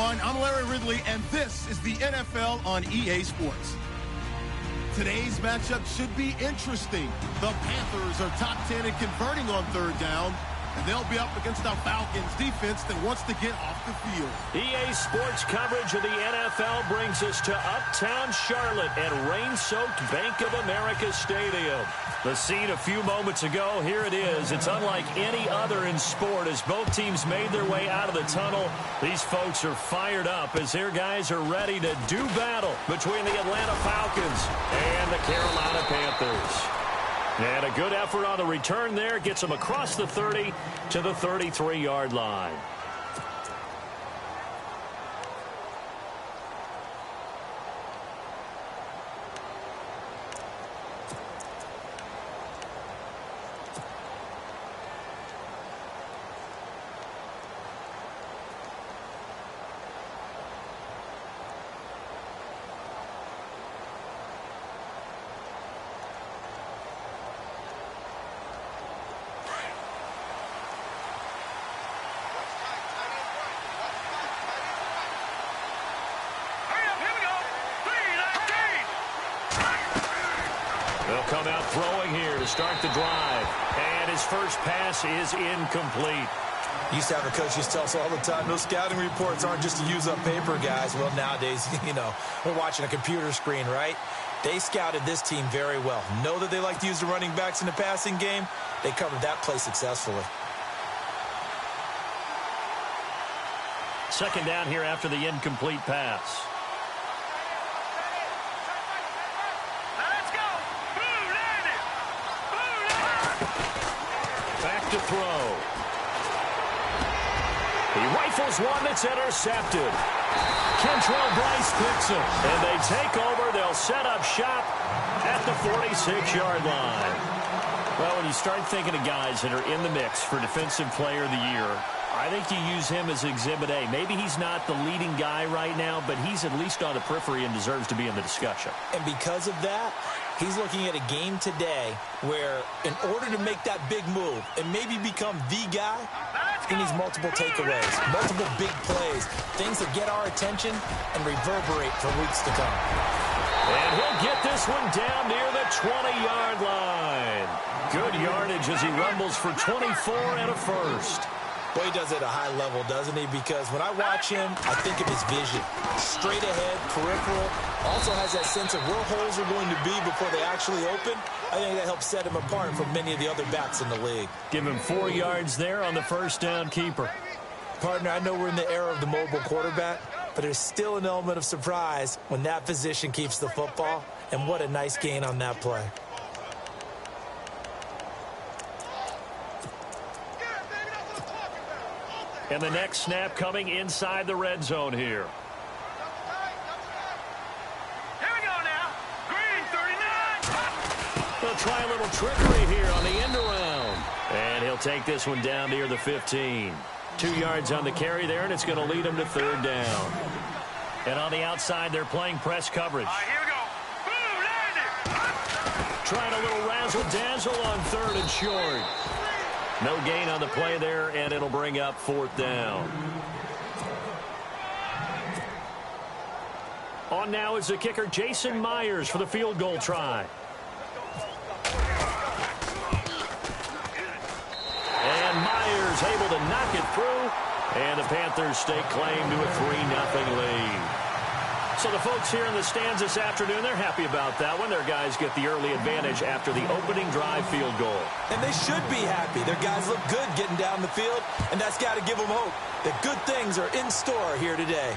everyone. I'm Larry Ridley, and this is the NFL on EA Sports. Today's matchup should be interesting. The Panthers are top 10 in converting on third down, and they'll be up against a Falcons defense that wants to get off the field. EA Sports coverage of the NFL brings us to Uptown Charlotte at rain-soaked Bank of America Stadium. The scene a few moments ago, here it is. It's unlike any other in sport as both teams made their way out of the tunnel. These folks are fired up as their guys are ready to do battle between the Atlanta Falcons and the Carolina Panthers. And a good effort on the return there gets them across the 30 to the 33-yard line. They'll come out throwing here to start the drive. And his first pass is incomplete. Used to have a coach used to tell us all the time, those scouting reports aren't just to use up paper, guys. Well, nowadays, we're watching a computer screen, right? They scouted this team very well. Know that they like to use the running backs in the passing game. They covered that play successfully. Second down here after the incomplete pass. Back to throw. He rifles one that's intercepted. Kentrell Bryce picks him. And they take over. They'll set up shop at the 46-yard line. Well, when you start thinking of guys that are in the mix for Defensive Player of the Year, I think you use him as Exhibit A. Maybe he's not the leading guy right now, but he's at least on the periphery and deserves to be in the discussion. And because of that, he's looking at a game today where in order to make that big move and maybe become the guy, he needs multiple takeaways, multiple big plays, things that get our attention and reverberate for weeks to come. And he'll get this one down near the 20-yard line. Good yardage as he rumbles for 24 and a first. Well, he does it at a high level, doesn't he? Because when I watch him, I think of his vision. Straight ahead, peripheral. Also has that sense of where holes are going to be before they actually open. I think that helps set him apart from many of the other backs in the league. Give him 4 yards there on the first down keeper. Partner, I know we're in the era of the mobile quarterback, but there's still an element of surprise when that position keeps the football. And what a nice gain on that play. And the next snap coming inside the red zone here. Here we go now. Green 39. They'll try a little trickery here on the end around. And he'll take this one down near the 15. 2 yards on the carry there, and it's going to lead him to third down. And on the outside, they're playing press coverage. All right, here we go. Boom, landed. Trying a little razzle-dazzle on third and short. No gain on the play there, and it'll bring up fourth down. On now is the kicker, Jason Myers, for the field goal try. And Myers able to knock it through, and the Panthers stake claim to a 3-0 lead. So the folks here in the stands this afternoon, they're happy about that one. Their guys get the early advantage after the opening drive field goal. And they should be happy. Their guys look good getting down the field, and that's got to give them hope that good things are in store here today.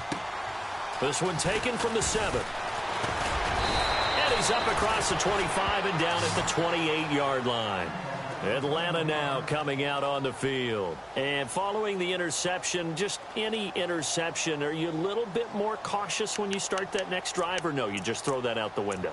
This one taken from the 7. And he's up across the 25 and down at the 28-yard line. Atlanta now coming out on the field. And following the interception, just any interception, are you a little bit more cautious when you start that next drive, or no, you just throw that out the window?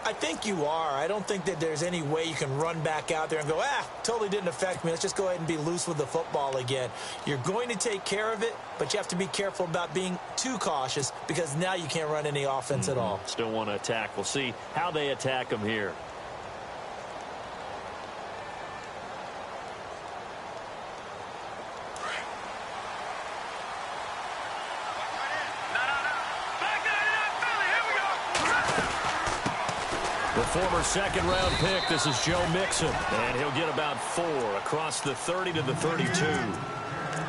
I think you are. I don't think that there's any way you can run back out there and go, totally didn't affect me. Let's just go ahead and be loose with the football again. You're going to take care of it, but you have to be careful about being too cautious because now you can't run any offense at all. Still want to attack. We'll see how they attack them here. former second-round pick. This is Joe Mixon, and he'll get about 4 across the 30 to the 32.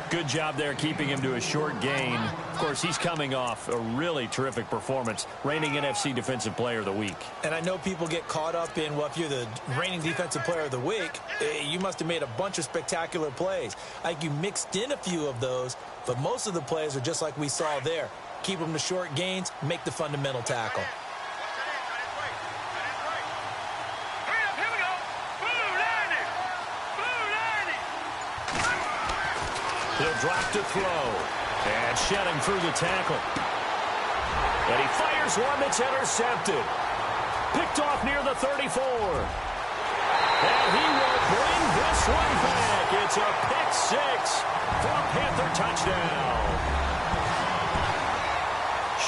Good job there keeping him to a short gain. Of course, he's coming off a really terrific performance, reigning NFC Defensive Player of the Week. And I know people get caught up in, well, if you're the reigning Defensive Player of the Week, you must have made a bunch of spectacular plays. I think you mixed in a few of those, but most of the plays are just like we saw there. Keep them to short gains, make the fundamental tackle. He'll drop to throw. And shedding through the tackle. And he fires one that's intercepted. Picked off near the 34. And he will bring this one back. It's a pick 6 for a Panther touchdown.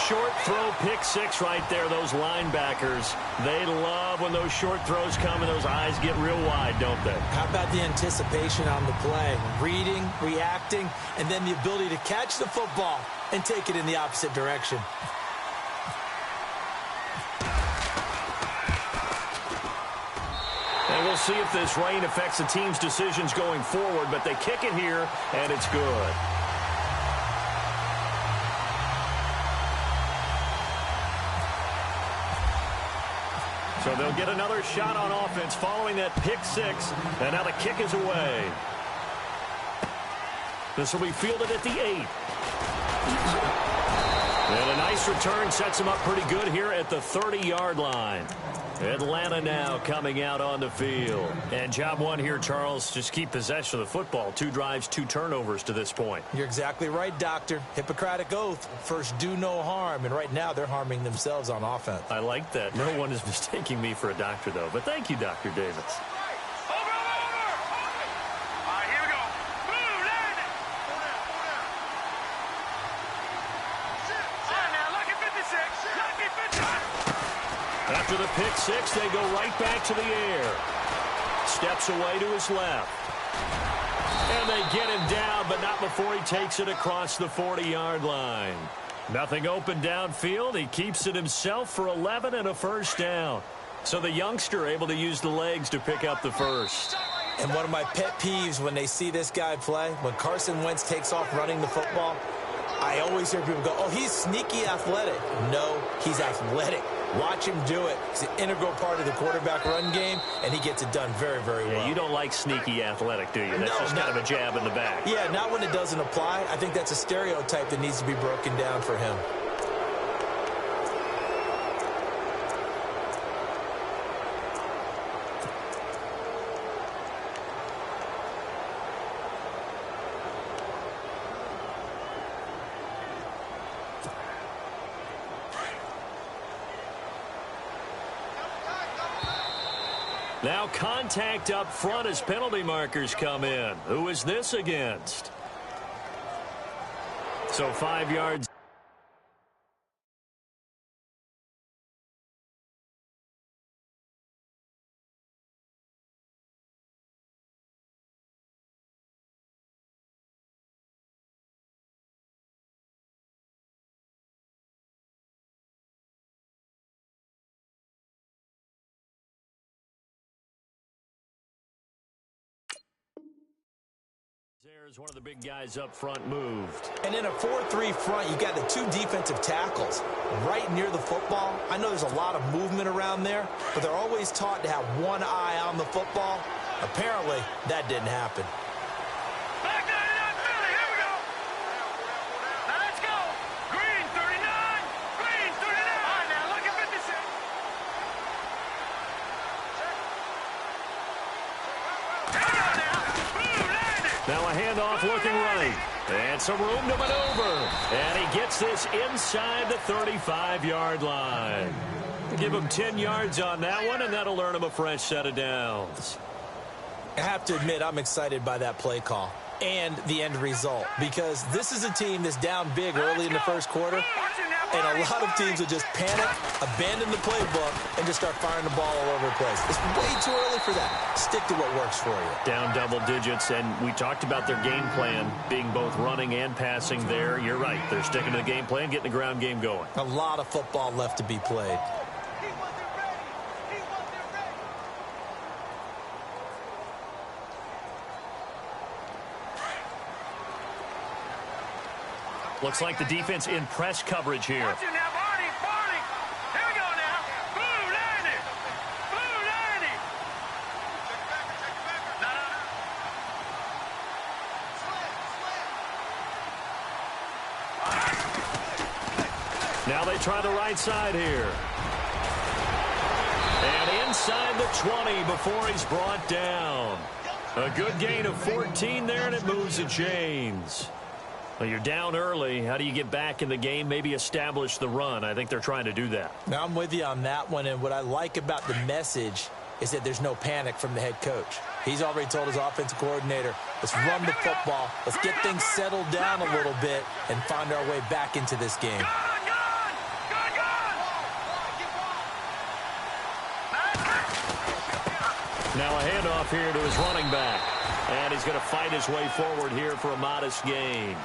Short throw pick 6 right there. Those linebackers, they love when those short throws come and those eyes get real wide, don't they? How about the anticipation on the play? Reading, reacting, and then the ability to catch the football and take it in the opposite direction. And we'll see if this rain affects the team's decisions going forward, but they kick it here, and it's good. So they'll get another shot on offense following that pick 6, and now the kick is away. This will be fielded at the 8. And a nice return sets him up pretty good here at the 30-yard line. Atlanta now coming out on the field. And job one here, Charles, just keep possession of the football. 2 drives, 2 turnovers to this point. You're exactly right, Doctor. Hippocratic oath. First, do no harm. And right now, they're harming themselves on offense. I like that. No one is mistaking me for a doctor, though. But thank you, Dr. Davis. After the pick 6, they go right back to the air. Steps away to his left. And they get him down, but not before he takes it across the 40-yard line. Nothing open downfield. He keeps it himself for 11 and a first down. So the youngster able to use the legs to pick up the first. And one of my pet peeves when they see this guy play, when Carson Wentz takes off running the football, I always hear people go, oh, he's sneaky athletic. No, he's athletic. Watch him do it. It's an integral part of the quarterback run game, and he gets it done very, very well. Yeah, you don't like sneaky athletic, do you? That's just kind of a jab in the back. Yeah, not when it doesn't apply. I think that's a stereotype that needs to be broken down for him. Now contact up front as penalty markers come in. Who is this against? So 5 yards. There's one of the big guys up front moved. And in a 4-3 front, you got the 2 defensive tackles right near the football. I know there's a lot of movement around there, but they're always taught to have one eye on the football. Apparently, that didn't happen. Back 99 Philly, here we go. Now let's go. Green 39. Green 39. All right, now look at 56. Here we go now. Blue landed. Now a handoff looking right. And some room to maneuver. And he gets this inside the 35-yard line. Give him 10 yards on that one, and that'll earn him a fresh set of downs. I have to admit, I'm excited by that play call and the end result, because this is a team that's down big early in the first quarter, and a lot of teams will just panic, abandon the playbook, and just start firing the ball all over the place. It's way too early for that. Stick to what works for you. Down double digits, and we talked about their game plan being both running and passing there. You're right. They're sticking to the game plan, getting the ground game going. A lot of football left to be played. Looks like the defense in press coverage here. Watch it now, Barney. Here we go now. Blue 90. Blue 90. Now they try the right side here. And inside the 20 before he's brought down. A good gain of 14 there, and it moves the chains. Well, you're down early. How do you get back in the game, maybe establish the run? I think they're trying to do that. Now, I'm with you on that one, and what I like about the message is that there's no panic from the head coach. He's already told his offensive coordinator, let's run the football, let's get things settled down a little bit, and find our way back into this game. Now a handoff here to his running back. And he's going to fight his way forward here for a modest gain.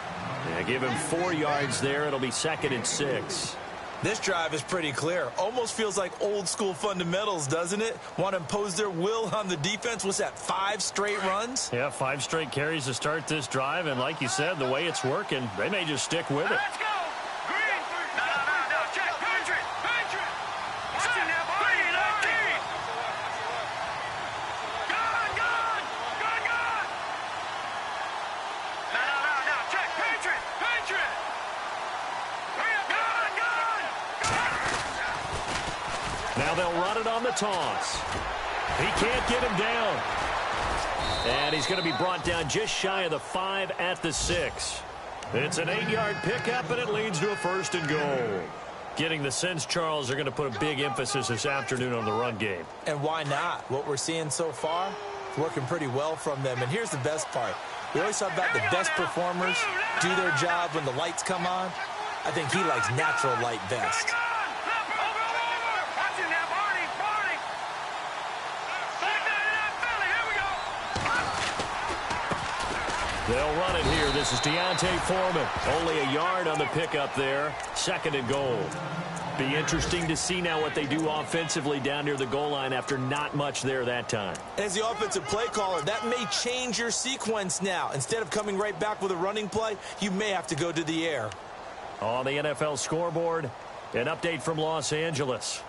Yeah, give him 4 yards there. It'll be 2nd and 6. This drive is pretty clear. Almost feels like old school fundamentals, doesn't it? Want to impose their will on the defense. What's that, 5 straight runs? Yeah, 5 straight carries to start this drive. And like you said, the way it's working, they may just stick with it. Let's go. Green. No. Check. Patriot. Watch it now, Barney. Now they'll run it on the toss. He can't get him down. And he's going to be brought down just shy of the 5 at the 6. It's an 8-yard pickup, and it leads to a 1st and goal. Getting the sense, Charles, they're going to put a big emphasis this afternoon on the run game. And why not? What we're seeing so far is working pretty well from them. And here's the best part. We always talk about the best performers do their job when the lights come on. I think he likes natural light best. They'll run it here. This is Deontay Foreman. Only a yard on the pickup there. 2nd and goal. Be interesting to see now what they do offensively down near the goal line after not much there that time. As the offensive play caller, that may change your sequence now. Instead of coming right back with a running play, you may have to go to the air. On the NFL scoreboard, an update from Los Angeles.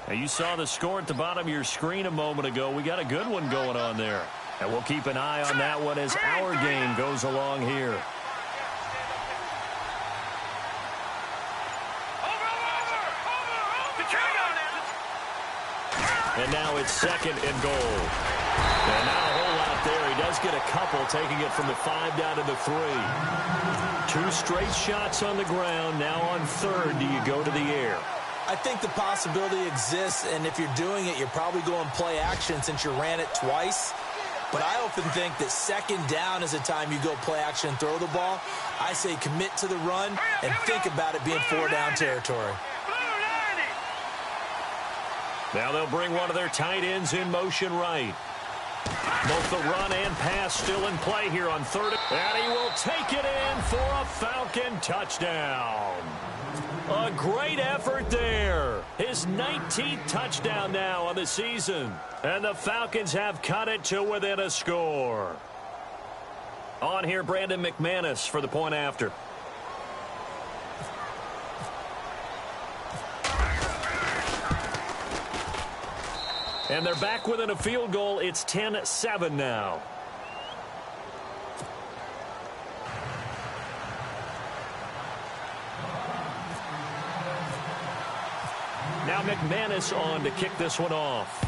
Now, you saw the score at the bottom of your screen a moment ago. We got a good one going on there. And we'll keep an eye on that one as our game goes along here. And now it's 2nd and goal. And not a whole lot there. He does get a couple, taking it from the 5 down to the 3. 2 straight shots on the ground. Now on 3rd, do you go to the air? I think the possibility exists, and if you're doing it, you're probably going play action since you ran it twice. But I often think that 2nd down is the time you go play action and throw the ball. I say commit to the run and think about it being 4-down territory. Now they'll bring one of their tight ends in motion right. Both the run and pass still in play here on 3rd. And he will take it in for a Falcon touchdown. A great effort there. His 19th touchdown now on the season. And the Falcons have cut it to within a score. On here, Brandon McManus for the point after. And they're back within a field goal. It's 10-7 now. Now McManus on to kick this one off.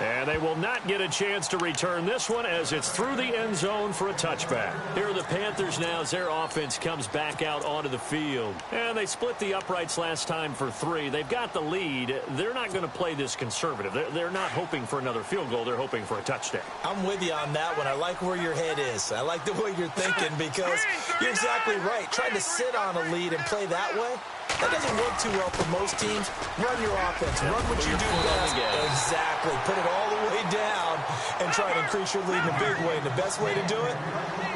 And they will not get a chance to return this one as it's through the end zone for a touchback. Here are the Panthers now as their offense comes back out onto the field. And they split the uprights last time for 3. They've got the lead. They're not going to play this conservative. They're not hoping for another field goal. They're hoping for a touchdown. I'm with you on that one. I like where your head is. I like the way you're thinking because you're exactly right. Trying to sit on a lead and play that way, that doesn't work too well for most teams. Run your offense. Run what you do best. Exactly. Put it all the way down and try to increase your lead in a big way. And the best way to do it,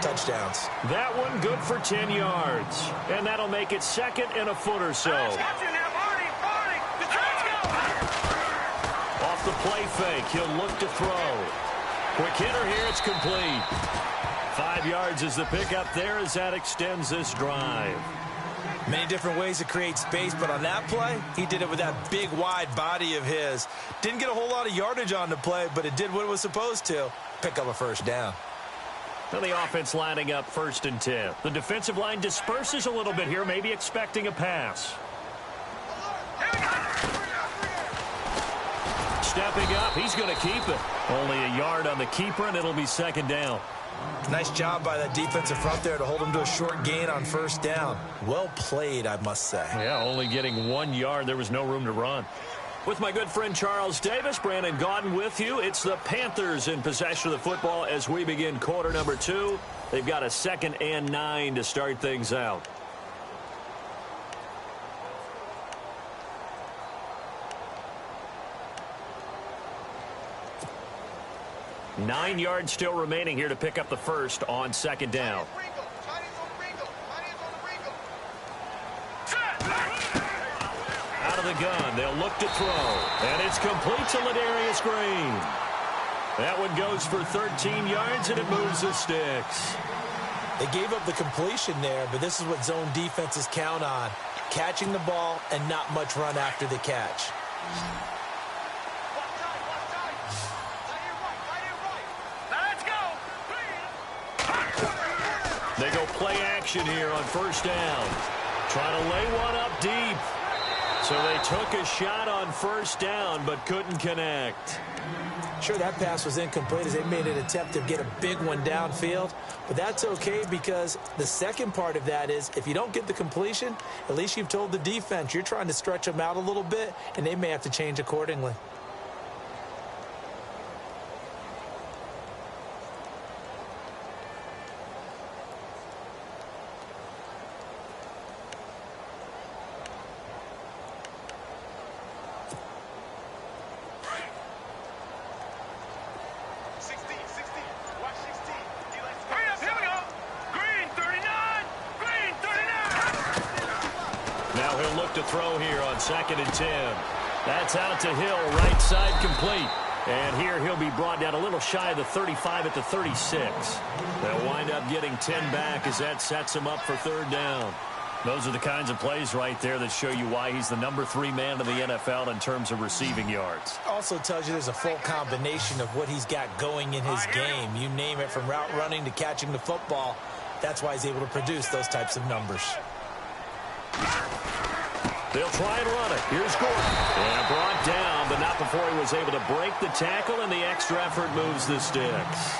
touchdowns. That one good for 10 yards. And that'll make it 2nd and a foot or so. Off the play fake, he'll look to throw. Quick hitter here. It's complete. 5 yards is the pickup there as that extends this drive. Many different ways to create space, but on that play, he did it with that big, wide body of his. Didn't get a whole lot of yardage on the play, but it did what it was supposed to. Pick up a first down. Now the offense lining up 1st and 10. The defensive line disperses a little bit here, maybe expecting a pass. Stepping up, he's going to keep it. Only a yard on the keeper, and it'll be 2nd down. Nice job by that defensive front there to hold him to a short gain on 1st down. Well played, I must say. Yeah, only getting 1 yard. There was no room to run. With my good friend Charles Davis, Brandon Gaudin with you. It's the Panthers in possession of the football as we begin quarter number 2. They've got a 2nd and 9 to start things out. Nine yards still remaining here to pick up the first on 2nd down. Out of the gun, they'll look to throw. And it's complete to Ladarius Green. That one goes for 13 yards, and it moves the sticks. They gave up the completion there, but this is what zone defenses count on. Catching the ball and not much run after the catch. They go play action here on 1st down. Trying to lay one up deep. So they took a shot on 1st down, but couldn't connect. Sure, that pass was incomplete as they made an attempt to get a big one downfield. But that's okay because the second part of that is if you don't get the completion, at least you've told the defense you're trying to stretch them out a little bit, and they may have to change accordingly. To throw here on 2nd and 10. That's out to Hill, right side complete. And here he'll be brought down a little shy of the 35 at the 36. They'll wind up getting 10 back as that sets him up for 3rd down. Those are the kinds of plays right there that show you why he's the number 3 man in the NFL in terms of receiving yards. Also tells you there's a full combination of what he's got going in his game. You name it, from route running to catching the football. That's why he's able to produce those types of numbers. They'll try and run it. Here's Gordon. And brought down, but not before he was able to break the tackle, and the extra effort moves the sticks.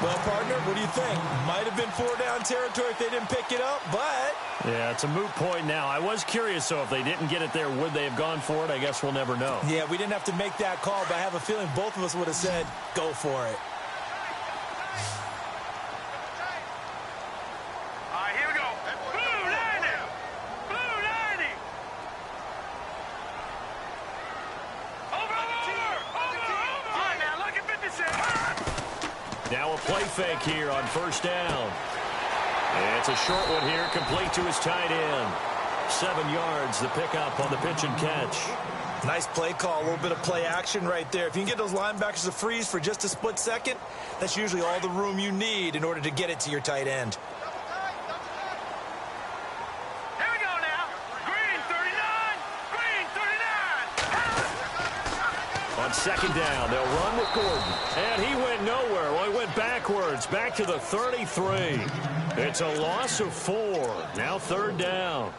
Well, partner, what do you think? Might have been 4-down territory if they didn't pick it up, but... Yeah, it's a moot point now. I was curious, so if they didn't get it there, would they have gone for it? I guess we'll never know. Yeah, we didn't have to make that call, but I have a feeling both of us would have said, go for it. Now a play fake here on 1st down. And it's a short one here, complete to his tight end. 7 yards, the pickup on the pitch and catch. Nice play call, a little bit of play action right there. If you can get those linebackers to freeze for just a split second, that's usually all the room you need in order to get it to your tight end. Here we go now. Green 39, Green 39. On 2nd down, they'll run with Gordon. And he went nowhere. Well, he went backwards, back to the 33. It's a loss of 4. Now 3rd down.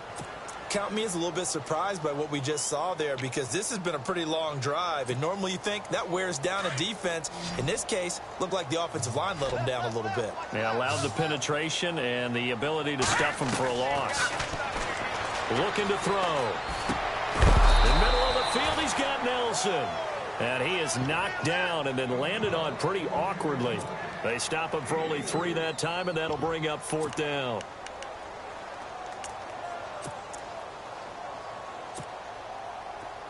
Count me as a little bit surprised by what we just saw there, because this has been a pretty long drive, and normally you think that wears down a defense. In this case, looked like the offensive line let them down a little bit. Yeah, allowed the penetration and the ability to stuff them for a loss. Looking to throw. In the middle of the field, he's got Nelson. And he is knocked down and then landed on pretty awkwardly. They stop him for only 3 that time, and that'll bring up 4th down.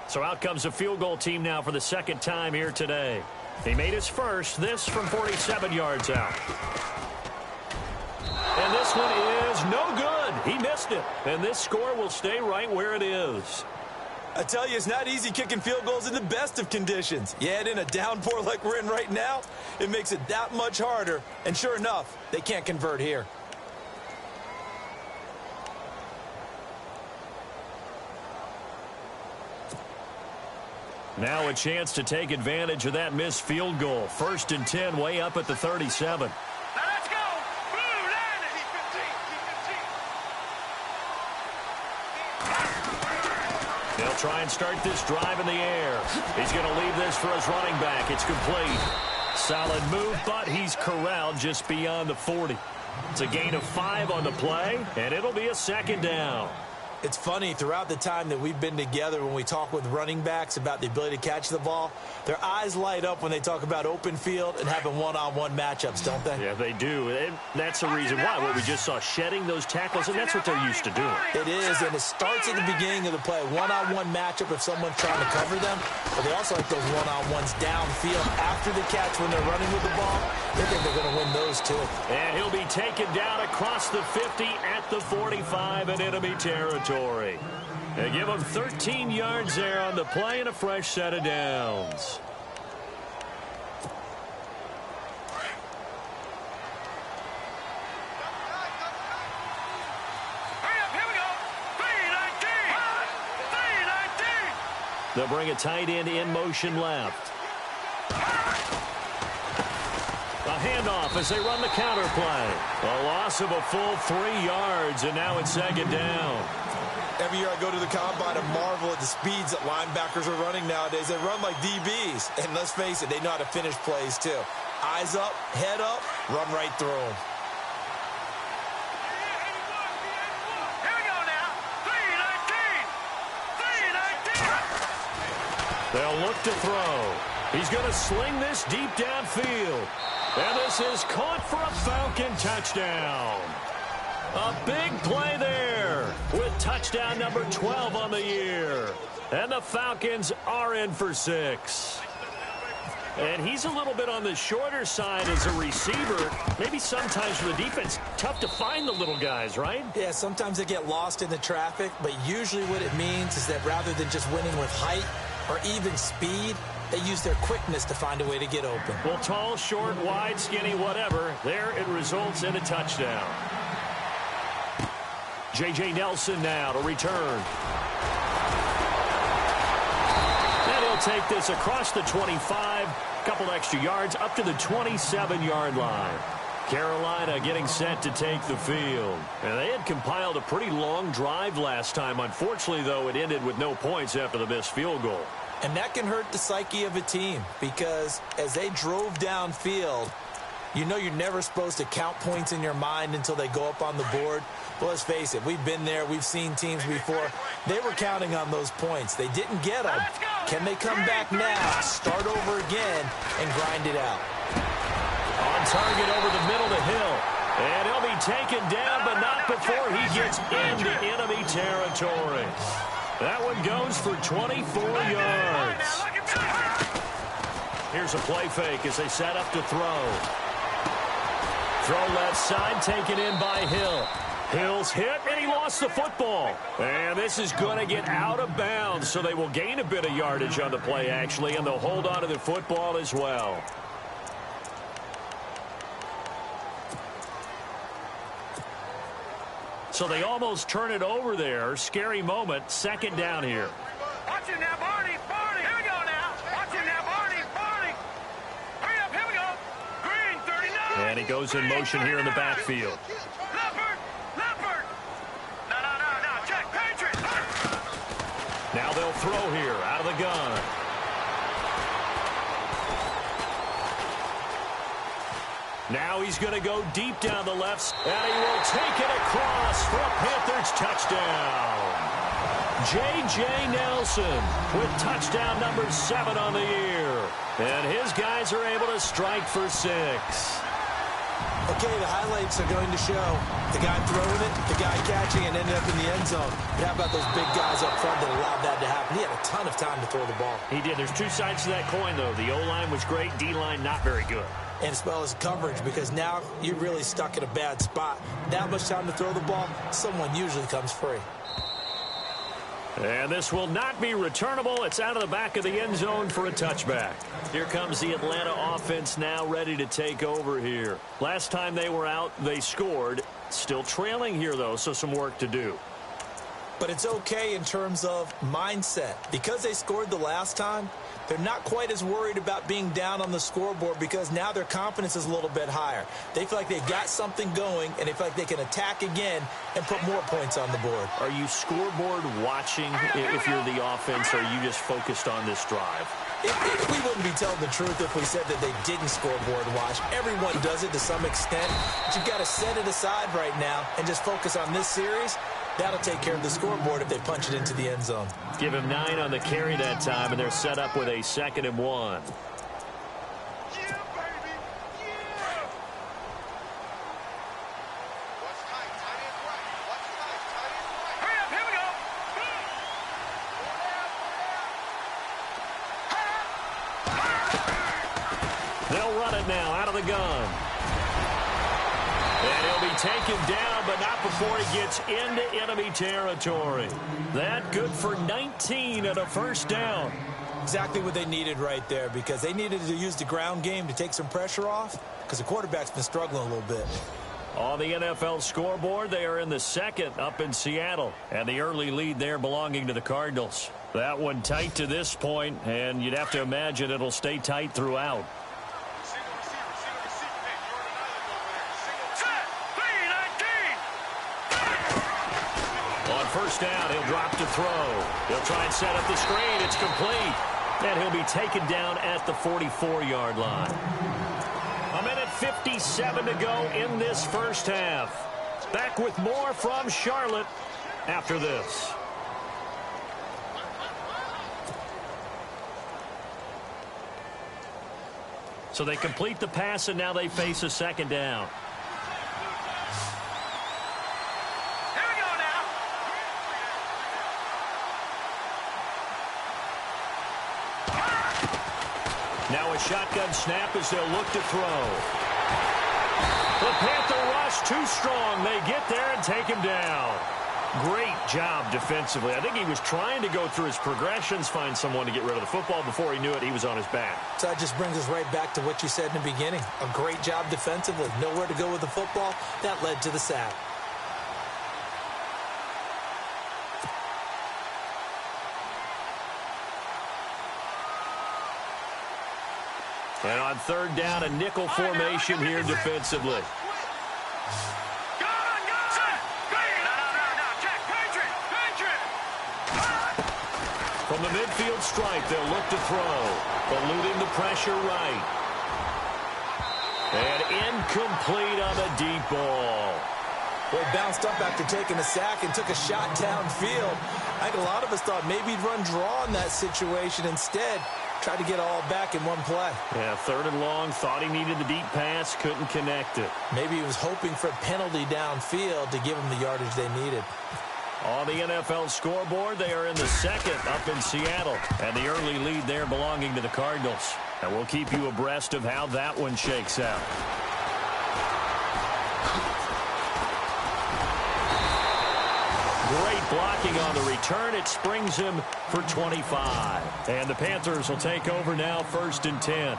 So out comes a field goal team now for the 2nd time here today. He made his first, this from 47 yards out. And this one is no good. He missed it. And this score will stay right where it is. I tell you, it's not easy kicking field goals in the best of conditions. You add in a downpour like we're in right now, it makes it that much harder. And sure enough, they can't convert here. Now a chance to take advantage of that missed field goal. 1st and 10, way up at the 37. Now let's go. Blue line it. They'll try and start this drive in the air. He's going to leave this for his running back. It's complete. Solid move, but he's corralled just beyond the 40. It's a gain of 5 on the play, and it'll be a 2nd down. It's funny, throughout the time that we've been together, when we talk with running backs about the ability to catch the ball, their eyes light up when they talk about open field and having one-on-one matchups, don't they? Yeah, they do. And that's the reason why. What we just saw, shedding those tackles, and that's what they're used to doing. It is, and it starts at the beginning of the play. One-on-one matchup if someone's trying to cover them, but they also like those one-on-ones downfield after the catch when they're running with the ball. They think they're going to win those, too. And he'll be taken down across the 50 at the 45 in enemy territory. They give him 13 yards there on the play and a fresh set of downs. Hurry up, here we go. 3-19. They'll bring a tight end in motion left. A handoff as they run the counter play. A loss of a full 3 yards, and now it's 2nd down. Every year I go to the combine and marvel at the speeds that linebackers are running nowadays. They run like DBs. And let's face it, they know how to finish plays too. Eyes up, head up, run right through them. Here we go now. 3-19. They'll look to throw. He's going to sling this deep downfield. And this is caught for a Falcon touchdown. A big play there with touchdown number 12 on the year. And the Falcons are in for 6. And he's a little bit on the shorter side as a receiver. Maybe sometimes for the defense, tough to find the little guys, right? Yeah, sometimes they get lost in the traffic, but usually what it means is that rather than just winning with height or even speed, they use their quickness to find a way to get open. Well, tall, short, wide, skinny, whatever, there it results in a touchdown. J.J. Nelson now to return. And he'll take this across the 25, couple extra yards up to the 27-yard line. Carolina getting set to take the field. And they had compiled a pretty long drive last time. Unfortunately, though, it ended with no points after the missed field goal. And that can hurt the psyche of a team because as they drove downfield, you know you're never supposed to count points in your mind until they go up on the board. But let's face it, we've been there. We've seen teams before. They were counting on those points. They didn't get them. Can they come back now, start over again, and grind it out? On target over the middle to Hill. And he'll be taken down, but not before he gets into enemy territory. That one goes for 24 yards. Here's a play fake as they set up to throw. Throw left side, taken in by Hill. Hill's hit, and he lost the football. And this is going to get out of bounds, so they will gain a bit of yardage on the play, actually, and they'll hold on to the football as well. So they almost turn it over there. Scary moment. 2nd down here. Watch it now, Barney. Barney. Here we go now. Watch it now, Barney. Barney. Hurry up. Here we go. Green, 39. And he goes in motion here in the backfield. Leopard. Leopard. No. Check. Patriot. Now they'll throw here out of the gun. Now he's going to go deep down the left, and he will take it across for a Panthers touchdown. J.J. Nelson with touchdown number 7 on the year. And his guys are able to strike for 6. Okay, the highlights are going to show the guy throwing it, the guy catching it, ended up in the end zone. But how about those big guys up front that allowed that to happen? He had a ton of time to throw the ball. He did. There's two sides to that coin, though. The O-line was great. D-line not very good. And as well as coverage, because now you're really stuck in a bad spot. That much time to throw the ball, someone usually comes free. And this will not be returnable. It's out of the back of the end zone for a touchback. Here comes the Atlanta offense now ready to take over here. Last time they were out, they scored. Still trailing here, though, so some work to do. But it's okay in terms of mindset. Because they scored the last time, they're not quite as worried about being down on the scoreboard because now their confidence is a little bit higher. They feel like they've got something going, and they feel like they can attack again and put more points on the board. Are you scoreboard watching if you're the offense, or are you just focused on this drive? We wouldn't be telling the truth if we said that they didn't scoreboard watch. Everyone does it to some extent. But you've got to set it aside right now and just focus on this series. That'll take care of the scoreboard if they punch it into the end zone. Give him 9 on the carry that time, and they're set up with a 2nd and 1. They'll run it now out of the gun. And he'll be taken down, but not before he gets into enemy territory. That good for 19 and a first down. Exactly what they needed right there, because they needed to use the ground game to take some pressure off, because the quarterback's been struggling a little bit. On the NFL scoreboard, they are in the 2nd up in Seattle, and the early lead there belonging to the Cardinals. That one tight to this point, and you'd have to imagine it'll stay tight throughout. First down, he'll drop to throw. He'll try and set up the screen. It's complete. And he'll be taken down at the 44-yard line. 1:57 to go in this first half. Back with more from Charlotte after this. So they complete the pass, and now they face a 2nd down. Now a shotgun snap as they'll look to throw. The Panther rush too strong. They get there and take him down. Great job defensively. I think he was trying to go through his progressions, find someone to get rid of the football. Before he knew it, he was on his back. So that just brings us right back to what you said in the beginning. A great job defensively. Nowhere to go with the football. That led to the sack. And on 3rd down, a nickel formation here defensively. From the midfield stripe, they'll look to throw. Eluding the pressure right. And incomplete on the deep ball. Well, he bounced up after taking a sack and took a shot downfield. I think a lot of us thought maybe he'd run draw in that situation. Instead, tried to get all back in one play. Yeah, 3rd and long. Thought he needed the deep pass. Couldn't connect it. Maybe he was hoping for a penalty downfield to give him the yardage they needed. On the NFL scoreboard, they are in the 2nd up in Seattle. And the early lead there belonging to the Cardinals. And we'll keep you abreast of how that one shakes out. Great blocking on the return. It springs him for 25. And the Panthers will take over now, 1st and 10.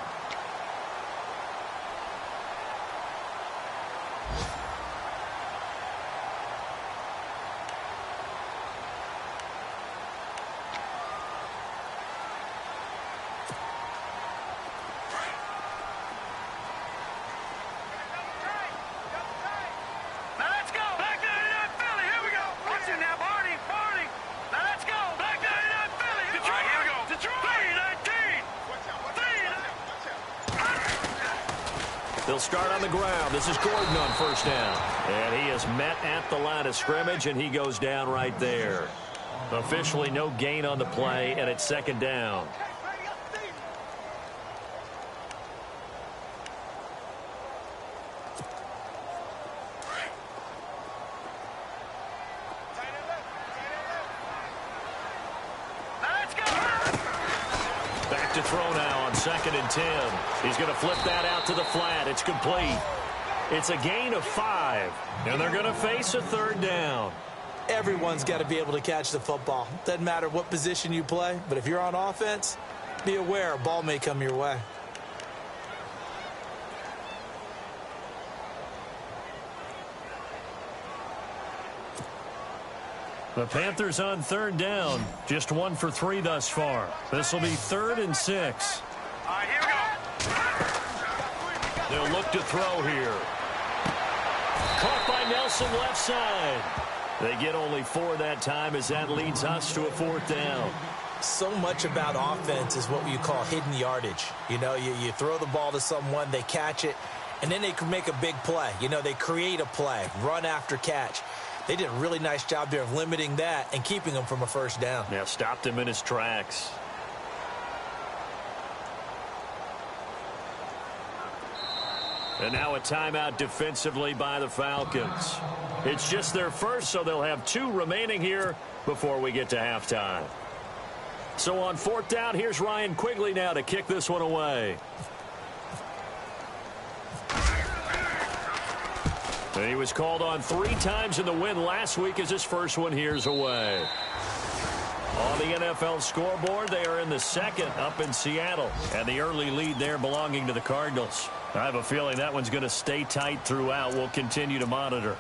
They'll start on the ground. This is Gordon on 1st down. And he is met at the line of scrimmage, and he goes down right there. Officially no gain on the play, and it's 2nd down. To throw now on 2nd and 10. He's going to flip that out to the flat. It's complete. It's a gain of 5, and they're going to face a 3rd down. Everyone's got to be able to catch the football. Doesn't matter what position you play, but if you're on offense, be aware a ball may come your way. The Panthers on third down. Just 1 for 3 thus far. This will be 3rd and 6. All right, here we go. They'll look to throw here. Caught by Nelson left side. They get only 4 that time as that leads us to a 4th down. So much about offense is what you call hidden yardage. You know, you throw the ball to someone, they catch it, and then they can make a big play. You know, they create a play, run after catch. They did a really nice job there of limiting that and keeping him from a first down. Yeah, stopped him in his tracks. And now a timeout defensively by the Falcons. It's just their first, so they'll have 2 remaining here before we get to halftime. So on 4th down, here's Ryan Quigley now to kick this one away. And he was called on 3 times in the win last week as his first one here's away. On the NFL scoreboard, they are in the 2nd up in Seattle. And the early lead there belonging to the Cardinals. I have a feeling that one's going to stay tight throughout. We'll continue to monitor.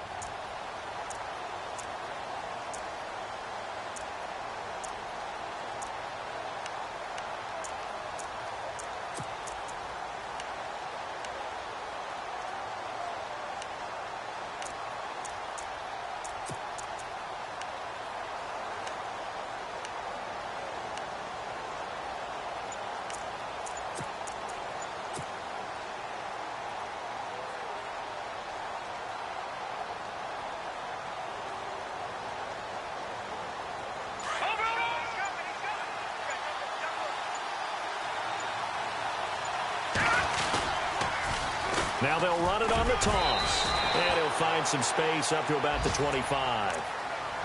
Now they'll run it on the toss. And he'll find some space up to about the 25.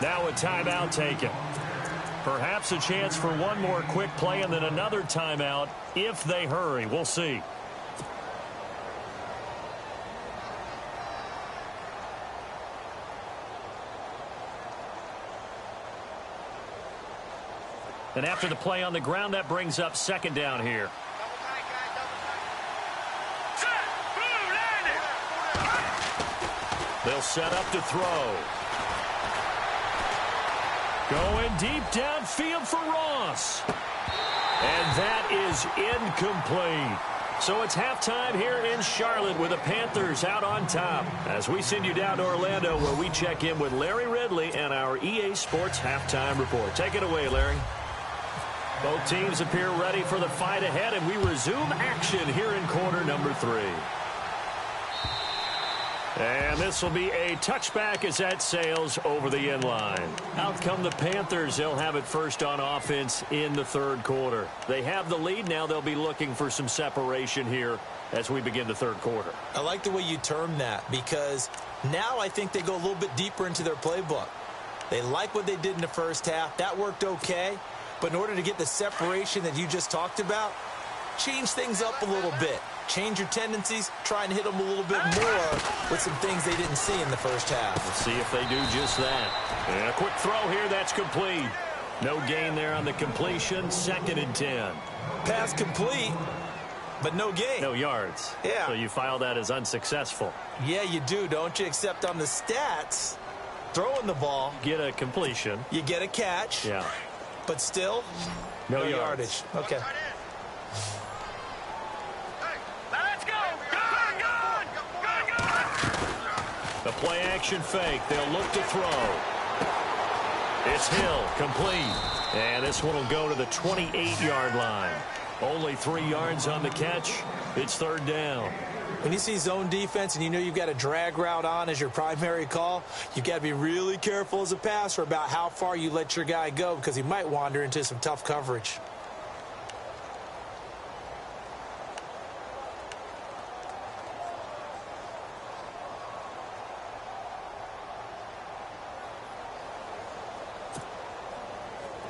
Now a timeout taken. Perhaps a chance for one more quick play and then another timeout if they hurry. We'll see. And after the play on the ground, that brings up 2nd down here. They'll set up to throw. Going deep downfield for Ross. And that is incomplete. So it's halftime here in Charlotte with the Panthers out on top. As we send you down to Orlando where we check in with Larry Ridley and our EA Sports halftime report. Take it away, Larry. Both teams appear ready for the fight ahead, and we resume action here in quarter number 3. And this will be a touchback as that sails over the end line. Out come the Panthers. They'll have it first on offense in the 3rd quarter. They have the lead. Now they'll be looking for some separation here as we begin the 3rd quarter. I like the way you term that because now I think they go a little bit deeper into their playbook. They like what they did in the first half. That worked okay. But in order to get the separation that you just talked about, change things up a little bit. Change your tendencies, try and hit them a little bit more with some things they didn't see in the first half. Let's see if they do just that. And a quick throw here, that's complete. No gain there on the completion, 2nd and 10. Pass complete, but no gain. No yards. Yeah. So you file that as unsuccessful. Yeah, you do, don't you? Except on the stats, throwing the ball. Get a completion. You get a catch. Yeah. But still, no yardage. Okay. The play action fake. They'll look to throw. It's Hill, complete. And this one will go to the 28-yard line. Only 3 yards on the catch. It's 3rd down. When you see zone defense and you know you've got a drag route on as your primary call, you've got to be really careful as a passer about how far you let your guy go because he might wander into some tough coverage.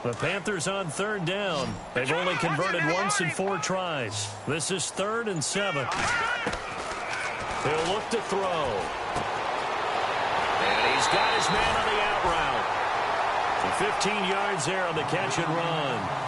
The Panthers on 3rd down. They've only converted once in 4 tries. This is 3rd and 7. He'll look to throw. And he's got his man on the out route. 15 yards there on the catch and run.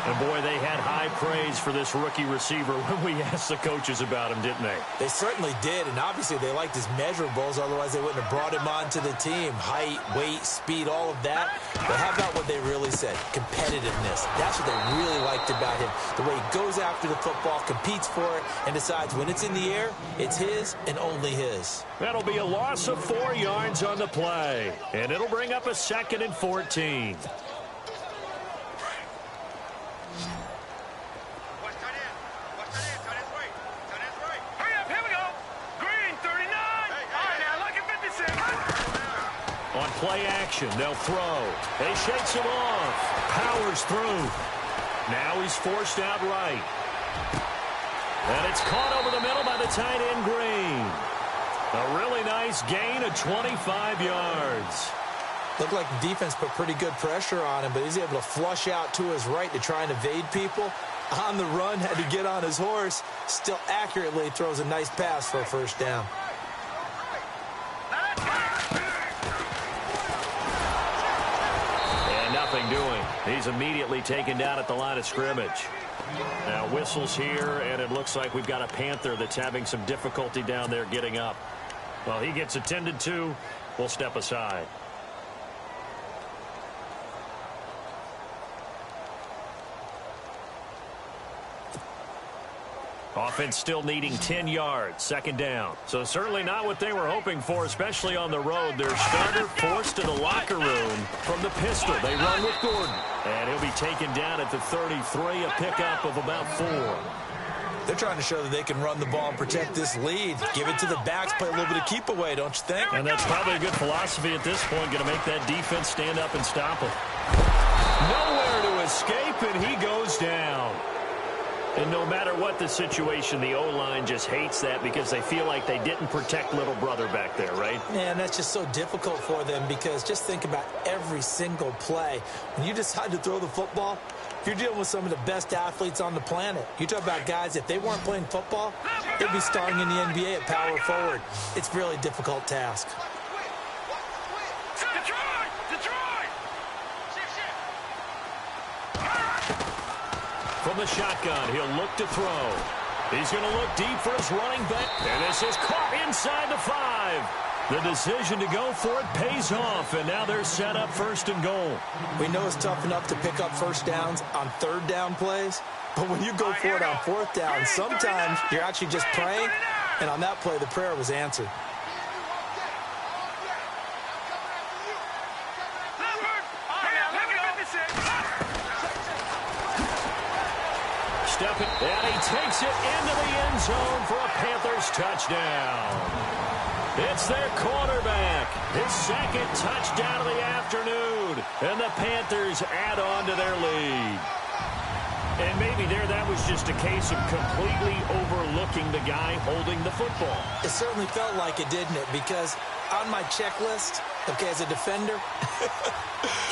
And, boy, they had high praise for this rookie receiver when we asked the coaches about him, didn't they? They certainly did, and obviously they liked his measurables. Otherwise, they wouldn't have brought him onto the team. Height, weight, speed, all of that. But how about what they really said? Competitiveness. That's what they really liked about him. The way he goes after the football, competes for it, and decides when it's in the air, it's his and only his. That'll be a loss of 4 yards on the play. And it'll bring up a 2nd and 14. On play action, they'll throw. They shakes him off. Powers through. Now he's forced out right. And it's caught over the middle by the tight end Green. A really nice gain of 25 yards. Looked like the defense put pretty good pressure on him, but he's able to flush out to his right to try and evade people. On the run, had to get on his horse. Still accurately throws a nice pass for a first down. Doing. He's immediately taken down at the line of scrimmage. Now whistles here, and it looks like we've got a Panther that's having some difficulty down there getting up. Well, he gets attended to. We'll step aside. Offense still needing 10 yards, 2nd down. So certainly not what they were hoping for, especially on the road. Their starter forced to the locker room from the pistol. They run with Gordon. And he'll be taken down at the 33, a pickup of about 4. They're trying to show that they can run the ball and protect this lead. Give it to the backs, play a little bit of keep away, don't you think? And that's probably a good philosophy at this point, going to make that defense stand up and stop him. Nowhere to escape, and he goes down. And no matter what the situation, the O-line just hates that because they feel like they didn't protect little brother back there, right? Yeah, and that's just so difficult for them because just think about every single play. When you decide to throw the football, you're dealing with some of the best athletes on the planet. You talk about guys, if they weren't playing football, they'd be starring in the NBA at power forward. It's a really difficult task. From the shotgun, he'll look to throw. He's going to look deep for his running back. And this is caught inside the 5. The decision to go for it pays off, and now they're set up 1st and goal. We know it's tough enough to pick up first downs on 3rd down plays, but when you go for it on 4th down, sometimes you're actually just praying, and on that play, the prayer was answered. And he takes it into the end zone for a Panthers touchdown. It's their quarterback. His 2nd touchdown of the afternoon. And the Panthers add on to their lead. And maybe that was just a case of completely overlooking the guy holding the football. It certainly felt like it, didn't it? Because on my checklist, okay, as a defender,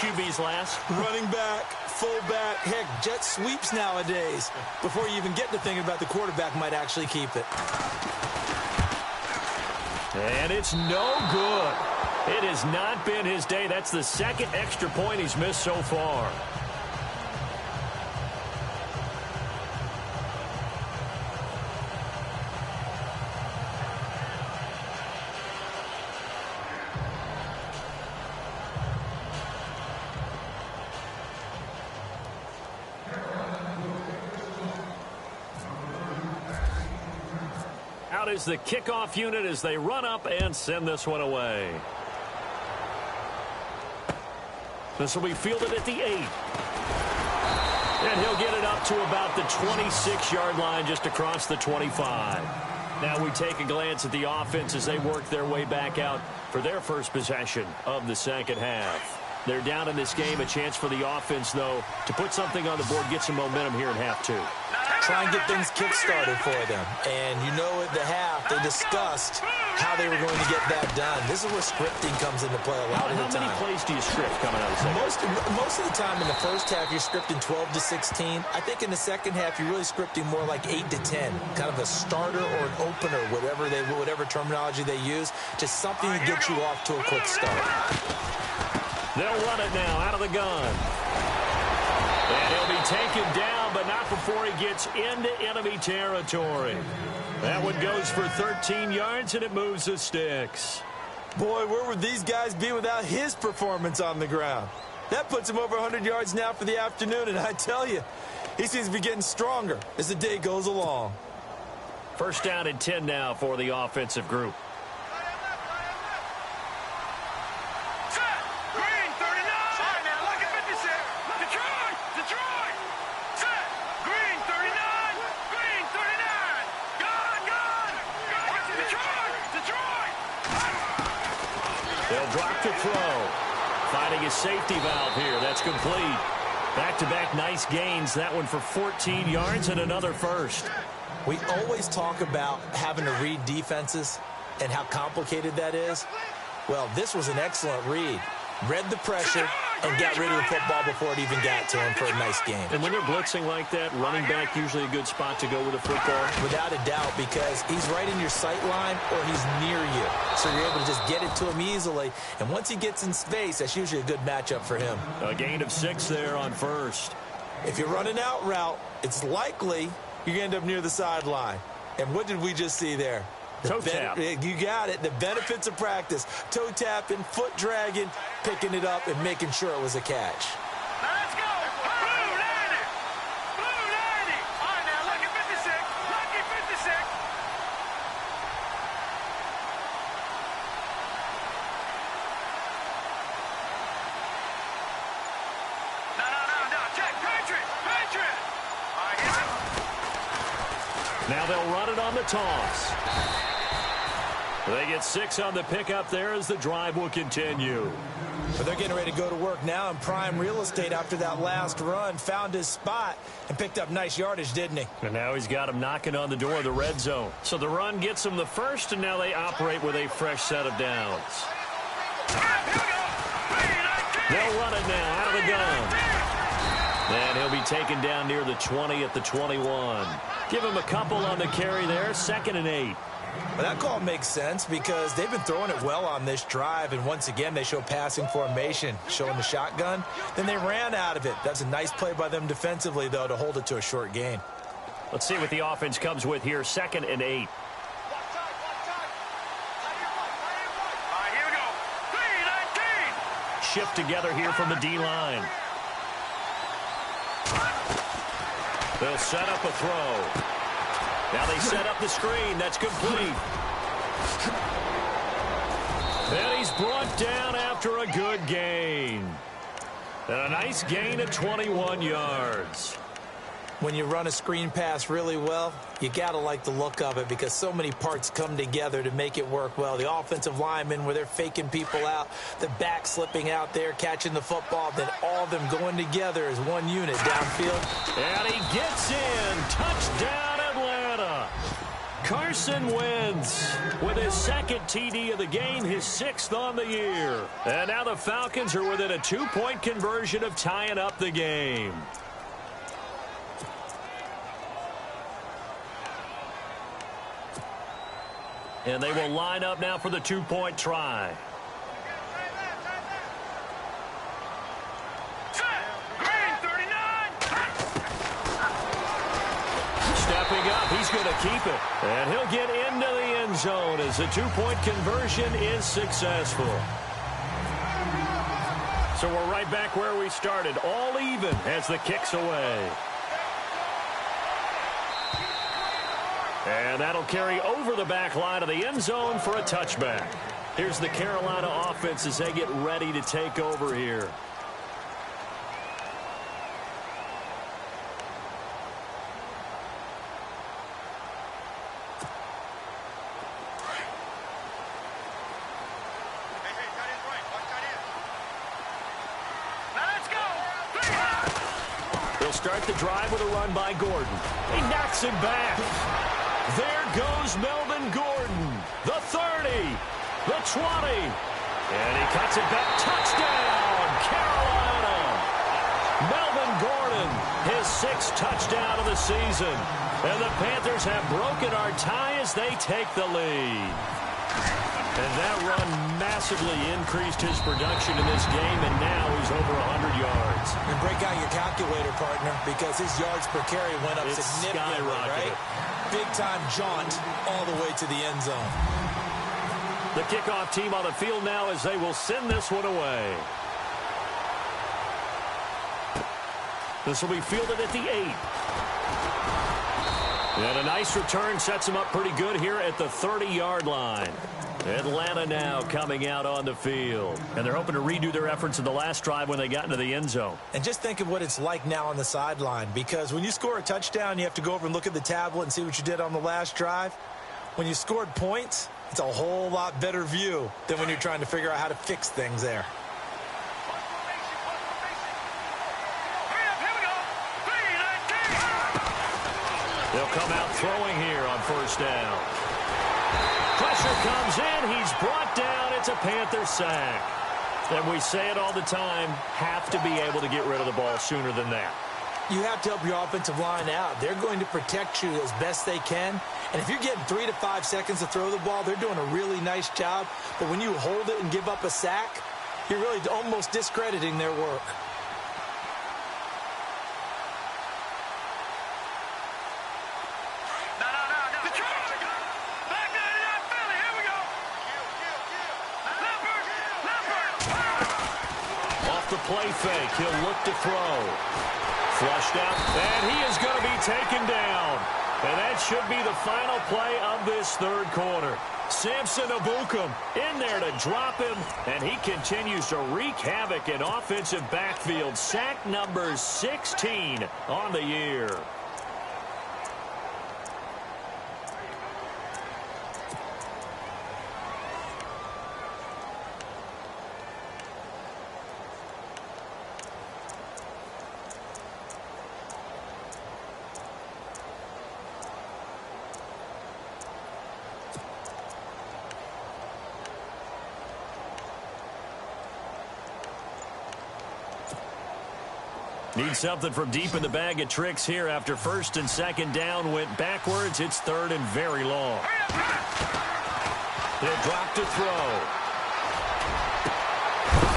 QB's last. Running back, fullback, heck, jet sweeps nowadays. Before you even get to thinking about the quarterback might actually keep it. And it's no good. It has not been his day. That's the 2nd extra point he's missed so far. Out is the kickoff unit as they run up and send this one away. This will be fielded at the 8. And he'll get it up to about the 26-yard line, just across the 25. Now we take a glance at the offense as they work their way back out for their first possession of the 2nd half. They're down in this game. A chance for the offense, though, to put something on the board, get some momentum here in half 2. Try and get things kick-started for them. And you know at the half, they discussed how they were going to get that done. This is where scripting comes into play a lot of the time. How many plays do you script coming out of the second? Most of the time in the first half, you're scripting 12 to 16. I think in the second half, you're really scripting more like 8 to 10. Kind of a starter or an opener, whatever terminology they use. Just something to get you off to a quick start. They'll run it now out of the gun. And he'll be taken down, but not before he gets into enemy territory. That one goes for 13 yards, and it moves the sticks. Boy, where would these guys be without his performance on the ground? That puts him over 100 yards now for the afternoon, and I tell you, he seems to be getting stronger as the day goes along. First down and 10 now for the offensive group. They'll drop to throw. Finding a safety valve here. That's complete. Back-to-back nice gains. That one for 14 yards and another first. We always talk about having to read defenses and how complicated that is. Well, this was an excellent read. Read the pressure and got rid of the football before it even got to him for a nice game. And when they're blitzing like that, running back usually a good spot to go with the football? Without a doubt, because he's right in your sight line or he's near you. So you're able to just get it to him easily. And once he gets in space, that's usually a good matchup for him. A gain of 6 there on first. If you're running out route, it's likely you're going to end up near the sideline. And what did we just see there? Toe tap. You got it. The benefits of practice. Toe tapping, foot dragging, picking it up, and making sure it was a catch. Let's go! Blue 90! Blue 90! All right, now, lucky 56. Lucky 56. No. Check. Patriot! All right, here we go. Now they'll run it on the toss. They get 6 on the pickup there as the drive will continue. But they're getting ready to go to work now in prime real estate after that last run. Found his spot and picked up nice yardage, didn't he? And now he's got him knocking on the door of the red zone. So the run gets him the first, and now they operate with a fresh set of downs. They'll run it now out of the gun. And he'll be taken down near the 20 at the 21. Give him a couple on the carry there, 2nd and 8. Well, that call makes sense because they've been throwing it well on this drive, and once again they show passing formation, showing the shotgun. Then they ran out of it. That's a nice play by them defensively, though, to hold it to a short gain. Let's see what the offense comes with here, 2nd and 8. All right, here we go. 3-19. Shift together here from the D-line. They'll set up a throw. Now they set up the screen. That's complete. And he's brought down after a good gain. And a nice gain of 21 yards. When you run a screen pass really well, you got to like the look of it because so many parts come together to make it work well. The offensive linemen, where they're faking people out, the back slipping out there, catching the football, then all of them going together as one unit downfield. And he gets in. Touchdown, Atlanta. Carson Wentz with his 2nd TD of the game, his 6th on the year. And now the Falcons are within a 2-point conversion of tying up the game. And they will line up now for the 2-point try. Green 39. Stepping up, he's going to keep it. And he'll get into the end zone as the 2-point conversion is successful. So we're right back where we started, all even as the kick's away. And that'll carry over the back line of the end zone for a touchback. Here's the Carolina offense as they get ready to take over here. They'll start the drive with a run by Gordon. He knocks him back. There goes Melvin Gordon. The 30, the 20, and he cuts it back. Touchdown, Carolina. Melvin Gordon, his 6th touchdown of the season. And the Panthers have broken our tie as they take the lead. And that run massively increased his production in this game, and now he's over 100 yards. And break out your calculator, partner, because his yards per carry went up significantly, right? Big-time jaunt all the way to the end zone. The kickoff team on the field now as they will send this one away. This will be fielded at the 8. And a nice return sets him up pretty good here at the 30-yard line. Atlanta now coming out on the field. And they're hoping to redo their efforts in the last drive when they got into the end zone. And just think of what it's like now on the sideline, because when you score a touchdown, you have to go over and look at the tablet and see what you did on the last drive. When you scored points, it's a whole lot better view than when you're trying to figure out how to fix things there. They'll come out throwing here on first down. Pressure comes in. He's brought down. It's a Panther sack. And we say it all the time, have to be able to get rid of the ball sooner than that. You have to help your offensive line out. They're going to protect you as best they can. And if you're getting 3 to 5 seconds to throw the ball, they're doing a really nice job. But when you hold it and give up a sack, you're really almost discrediting their work. The play fake. He'll look to throw. Flushed out. And he is going to be taken down. And that should be the final play of this third quarter. Samson Ebukam in there to drop him. And he continues to wreak havoc in offensive backfield. Sack number 16 on the year. Need something from deep in the bag of tricks here after first and second down went backwards. It's third and very long. He'll drop to throw.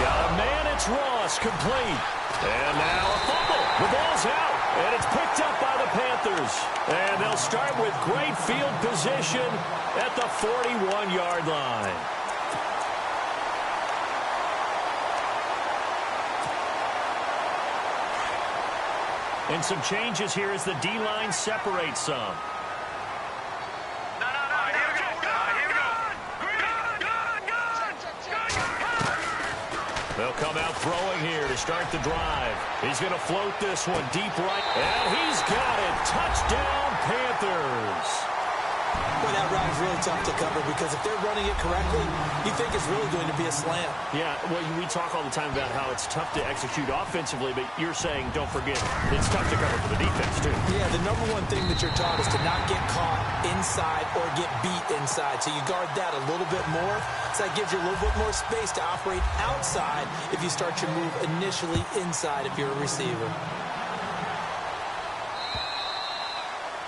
Got a man. It's Ross. Complete. And now a fumble. The ball's out. And it's picked up by the Panthers. And they'll start with great field position at the 41-yard line. And some changes here as the D-line separates some. They'll come out throwing here to start the drive. He's going to float this one deep right. And he's got it. Touchdown, Panthers. Boy, that route is really tough to cover because if they're running it correctly, you think it's really going to be a slant. Yeah, well, we talk all the time about how it's tough to execute offensively, but you're saying, don't forget, it's tough to cover for the defense, too. Yeah, the number one thing that you're taught is to not get caught inside or get beat inside. So you guard that a little bit more. So that gives you a little bit more space to operate outside if you start your move initially inside if you're a receiver.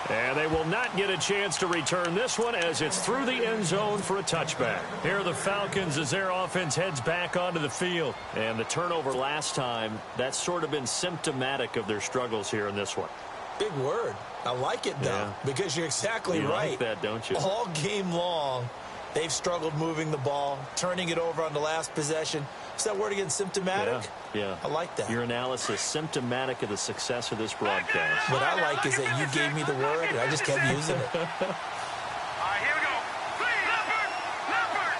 And they will not get a chance to return this one as it's through the end zone for a touchback. Here are the Falcons as their offense heads back onto the field. And the turnover last time, that's sort of been symptomatic of their struggles here in this one. Big word. I like it, though, because you're exactly right. You like that, don't you? All game long, they've struggled moving the ball, turning it over on the last possession. Is that word again, symptomatic? Yeah. I like that. Your analysis, symptomatic of the success of this broadcast. What I like is that you gave me the word, and I just kept using it. All right, here we go. Leopard!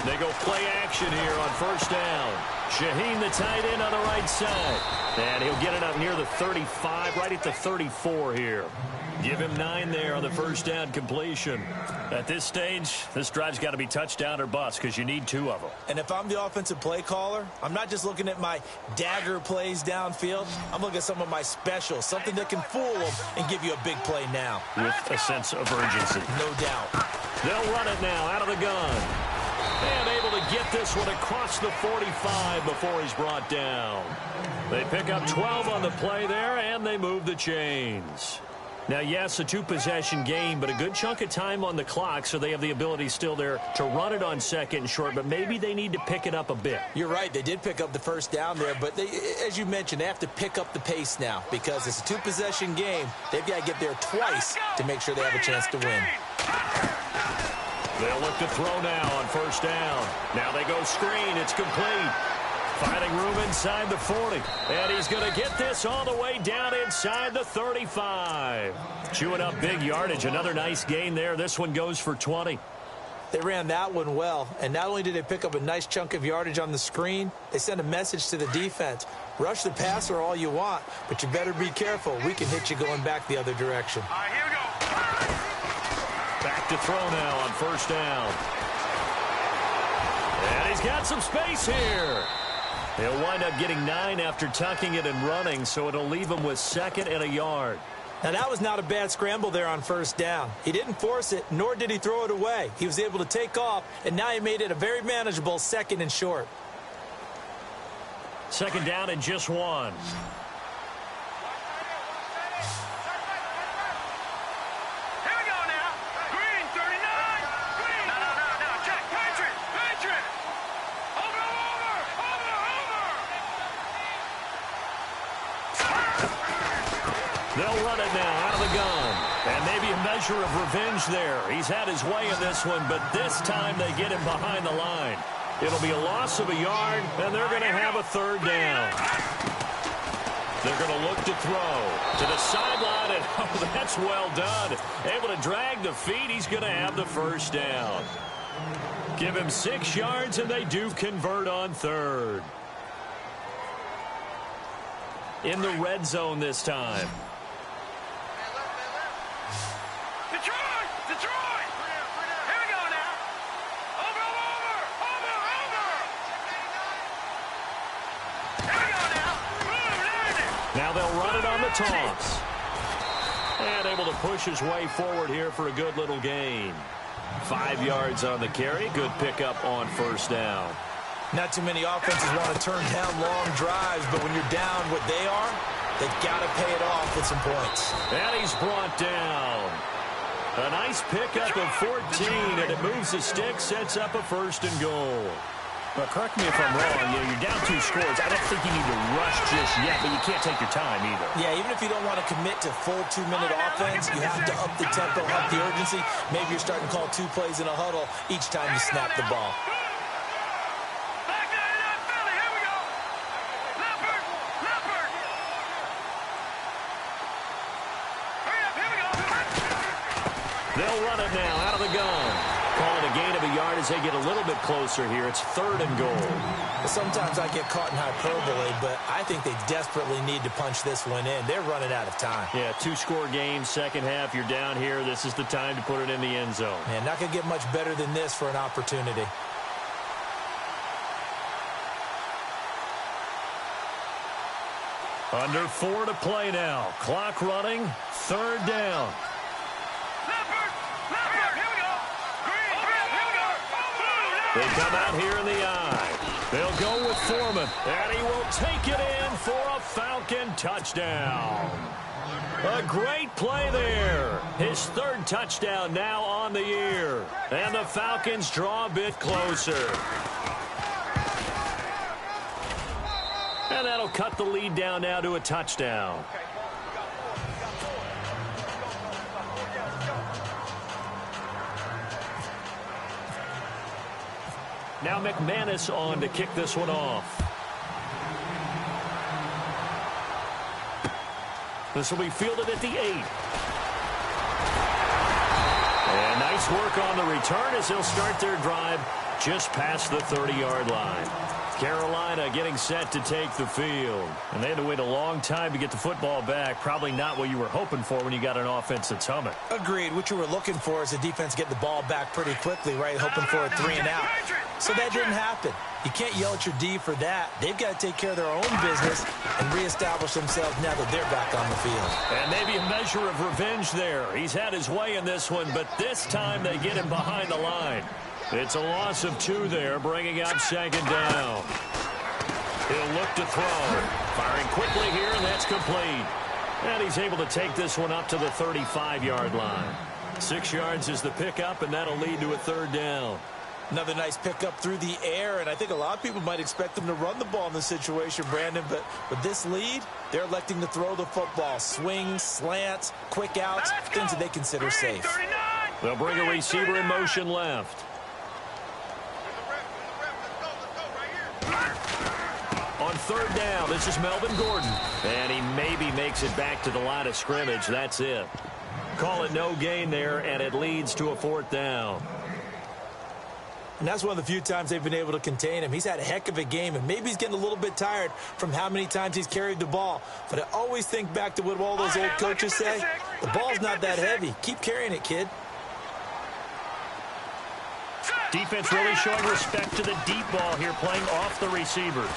They go play action here on first down. Shaheen, the tight end, on the right side. And he'll get it up near the 35, right at the 34 here. Give him 9 there on the first down completion. At this stage, this drive's got to be touchdown or bust because you need 2 of them. And if I'm the offensive play caller, I'm not just looking at my dagger plays downfield. I'm looking at some of my specials, something that can fool them and give you a big play now. With a sense of urgency. No doubt. They'll run it now out of the gun. And able to get this one across the 45 before he's brought down. They pick up 12 on the play there, and they move the chains. Now, yes, a two-possession game, but a good chunk of time on the clock, so they have the ability still there to run it on second and short, but maybe they need to pick it up a bit. You're right. They did pick up the first down there, but they, as you mentioned, they have to pick up the pace now because it's a two-possession game. They've got to get there twice to make sure they have a chance to win. They'll look to throw now on first down. Now they go screen. It's complete. Finding room inside the 40. And he's going to get this all the way down inside the 35. Chewing up big yardage. Another nice gain there. This one goes for 20. They ran that one well. And not only did they pick up a nice chunk of yardage on the screen, they sent a message to the defense. Rush the passer all you want, but you better be careful. We can hit you going back the other direction. All right, here we go. Back to throw now on first down. And he's got some space here. He'll wind up getting 9 after tucking it and running, so it'll leave him with second and a yard. Now, that was not a bad scramble there on first down. He didn't force it, nor did he throw it away. He was able to take off, and now he made it a very manageable second and short. Second down and just 1. They'll run it now out of the gun. And maybe a measure of revenge there. He's had his way in this one, but this time they get him behind the line. It'll be a loss of a yard, and they're going to have a third down. They're going to look to throw to the sideline, and oh, that's well done. Able to drag the feet. He's going to have the first down. Give him 6 yards, and they do convert on third. In the red zone this time. Detroit! Here we go now. Over. Here we go now. Move, now they'll run it on the toss. And able to push his way forward here for a good little gain. 5 yards on the carry. Good pickup on first down. Not too many offenses want to turn down long drives, but when you're down what they are, they've got to pay it off with some points. And he's brought down. A nice pickup of 14, and it moves the stick, sets up a first and goal. Well, correct me if I'm wrong. You're down 2 scores. I don't think you need to rush just yet, but you can't take your time either. Yeah, even if you don't want to commit to full 2-minute offense, you have to up the tempo, up the urgency. Maybe you're starting to call 2 plays in a huddle each time you snap the ball. They'll run it now out of the gun. Calling a gain of a yard as they get a little bit closer here. It's third and goal. Sometimes I get caught in hyperbole, but I think they desperately need to punch this one in. They're running out of time. Yeah, 2-score game, second half. You're down here. This is the time to put it in the end zone. Man, not going to get much better than this for an opportunity. Under 4 to play now. Clock running. Third down. They come out here in the eye. They'll go with Foreman, and he will take it in for a Falcon touchdown. A great play there. His 3rd touchdown now on the year. And the Falcons draw a bit closer. And that'll cut the lead down now to a touchdown. Now McManus on to kick this one off. This will be fielded at the 8. And nice work on the return as they'll start their drive just past the 30-yard line. Carolina getting set to take the field. And they had to wait a long time to get the football back. Probably not what you were hoping for when you got an offense that's humming. Agreed. What you were looking for is the defense getting the ball back pretty quickly, right? Hoping for a 3 and out. So that didn't happen. You can't yell at your D for that. They've got to take care of their own business and reestablish themselves now that they're back on the field. And maybe a measure of revenge there. He's had his way in this one, but this time they get him behind the line. It's a loss of 2 there, bringing up second down. He'll look to throw. Firing quickly here, and that's complete. And he's able to take this one up to the 35-yard line. 6 yards is the pickup, and that'll lead to a third down. Another nice pickup through the air, and I think a lot of people might expect them to run the ball in this situation, Brandon, but with this lead, they're electing to throw the football. Swings, slants, quick outs, things that they consider safe. They'll bring a receiver in motion left. On third down, this is Melvin Gordon. And he maybe makes it back to the line of scrimmage. That's it. Call it no gain there, and it leads to a fourth down. And that's one of the few times they've been able to contain him. He's had a heck of a game, and maybe he's getting a little bit tired from how many times he's carried the ball. But I always think back to what all those old coaches say. The ball's not that heavy. Keep carrying it, kid. Defense really showing respect to the deep ball here, playing off the receivers.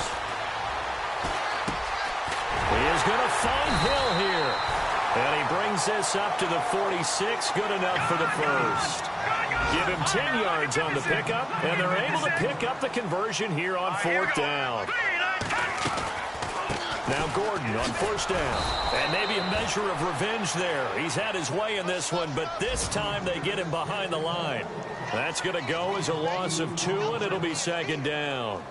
He is going to find Hill here. And he brings this up to the 46. Good enough for the first. Give him 10 yards on the pickup, and they're able to pick up the conversion here on fourth down. Now Gordon on first down. And maybe a measure of revenge there. He's had his way in this one, but this time they get him behind the line. That's going to go as a loss of 2, and it'll be second down.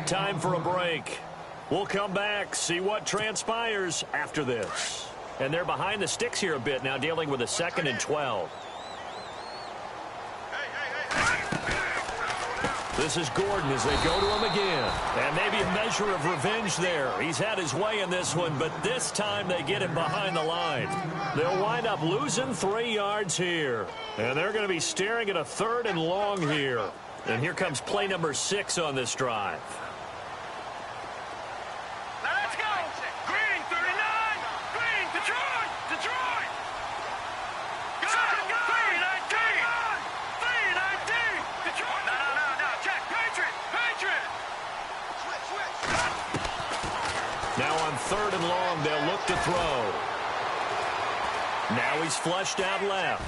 Time for a break. We'll come back, see what transpires after this. And they're behind the sticks here a bit now, dealing with a 2nd and 12. This is Gordon as they go to him again. And maybe a measure of revenge there. He's had his way in this one, but this time they get him behind the line. They'll wind up losing 3 yards here. And they're going to be staring at a 3rd and long here. And here comes play number 6 on this drive. Let's go! Green, 39! Green, Detroit! Detroit! Go! 319! 319! Detroit! No, check! Patriot! Patriot! Switch! Now on 3rd and long, they'll look to throw. Now he's flushed out left.